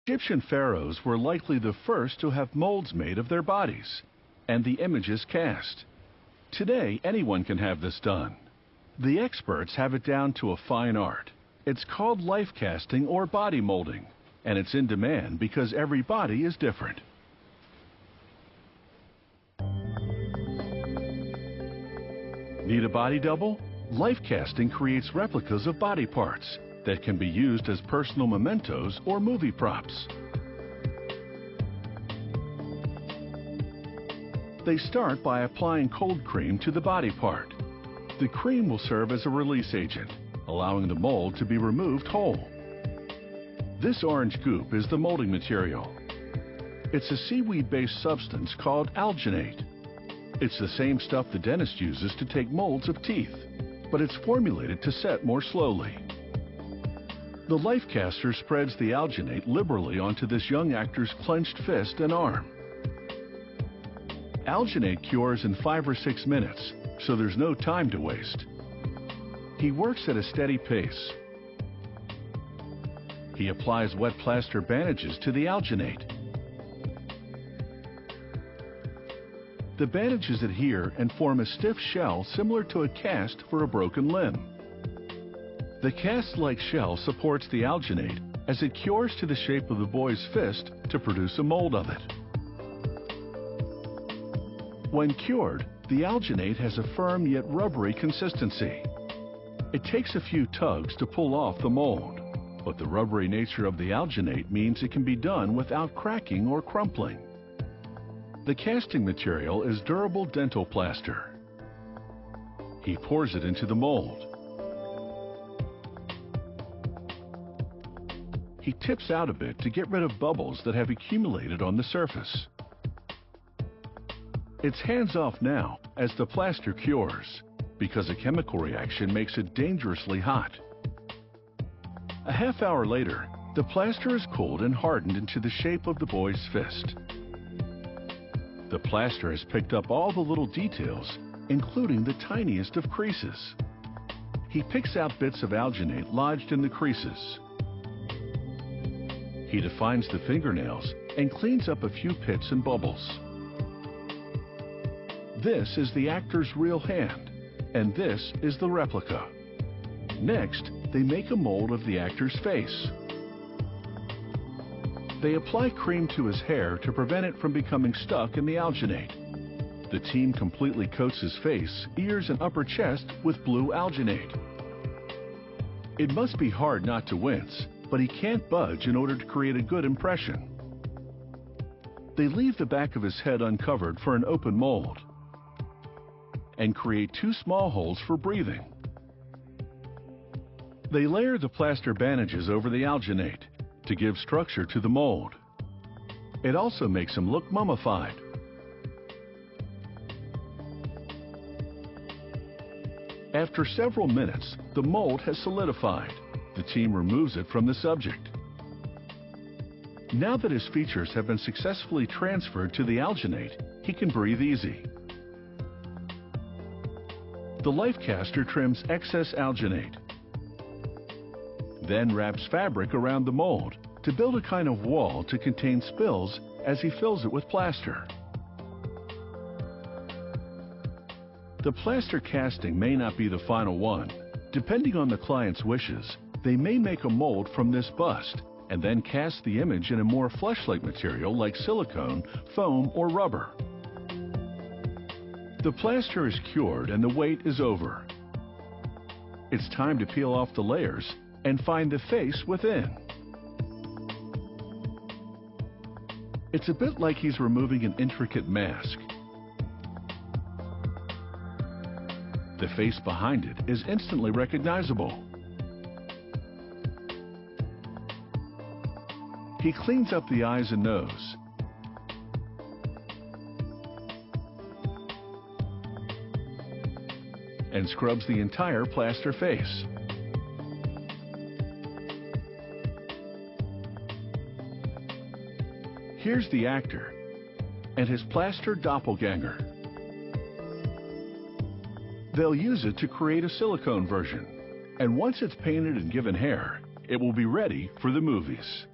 Egyptian pharaohs were likely the first to have molds made of their bodies and the images cast. Today, anyone can have this done. The experts have it down to a fine art. It's called life casting or body molding, and it's in demand because every body is different. Need a body double? Life casting creates replicas of body parts that can be used as personal mementos or movie props. They start by applying cold cream to the body part. The cream will serve as a release agent, allowing the mold to be removed whole. This orange goop is the molding material. It's a seaweed-based substance called alginate. It's the same stuff the dentist uses to take molds of teeth, but it's formulated to set more slowly. The life caster spreads the alginate liberally onto this young actor's clenched fist and arm. Alginate cures in 5 or 6 minutes, so there's no time to waste. He works at a steady pace. He applies wet plaster bandages to the alginate. The bandages adhere and form a stiff shell similar to a cast for a broken limb. The cast-like shell supports the alginate as it cures to the shape of the boy's fist to produce a mold of it. When cured, the alginate has a firm yet rubbery consistency. It takes a few tugs to pull off the mold, but the rubbery nature of the alginate means it can be done without cracking or crumpling. The casting material is durable dental plaster. He pours it into the mold. He tips out a bit to get rid of bubbles that have accumulated on the surface. It's hands-off now as the plaster cures, because a chemical reaction makes it dangerously hot. A half hour later, the plaster is cooled and hardened into the shape of the boy's fist. The plaster has picked up all the little details, including the tiniest of creases. He picks out bits of alginate lodged in the creases. He defines the fingernails and cleans up a few pits and bubbles. This is the actor's real hand, and this is the replica. Next, they make a mold of the actor's face. They apply cream to his hair to prevent it from becoming stuck in the alginate. The team completely coats his face, ears, and upper chest with blue alginate. It must be hard not to wince, but he can't budge in order to create a good impression. They leave the back of his head uncovered for an open mold and create 2 small holes for breathing. They layer the plaster bandages over the alginate to give structure to the mold. It also makes him look mummified. After several minutes, the mold has solidified. The team removes it from the subject. Now that his features have been successfully transferred to the alginate, he can breathe easy. The life caster trims excess alginate, then wraps fabric around the mold to build a kind of wall to contain spills as he fills it with plaster. The plaster casting may not be the final one. Depending on the client's wishes, they may make a mold from this bust and then cast the image in a more flesh-like material like silicone, foam, or rubber. The plaster is cured and the wait is over. It's time to peel off the layers and find the face within. It's a bit like he's removing an intricate mask. The face behind it is instantly recognizable. He cleans up the eyes and nose. And scrubs the entire plaster face. Here's the actor and his plaster doppelganger. They'll use it to create a silicone version, and once it's painted and given hair, it will be ready for the movies.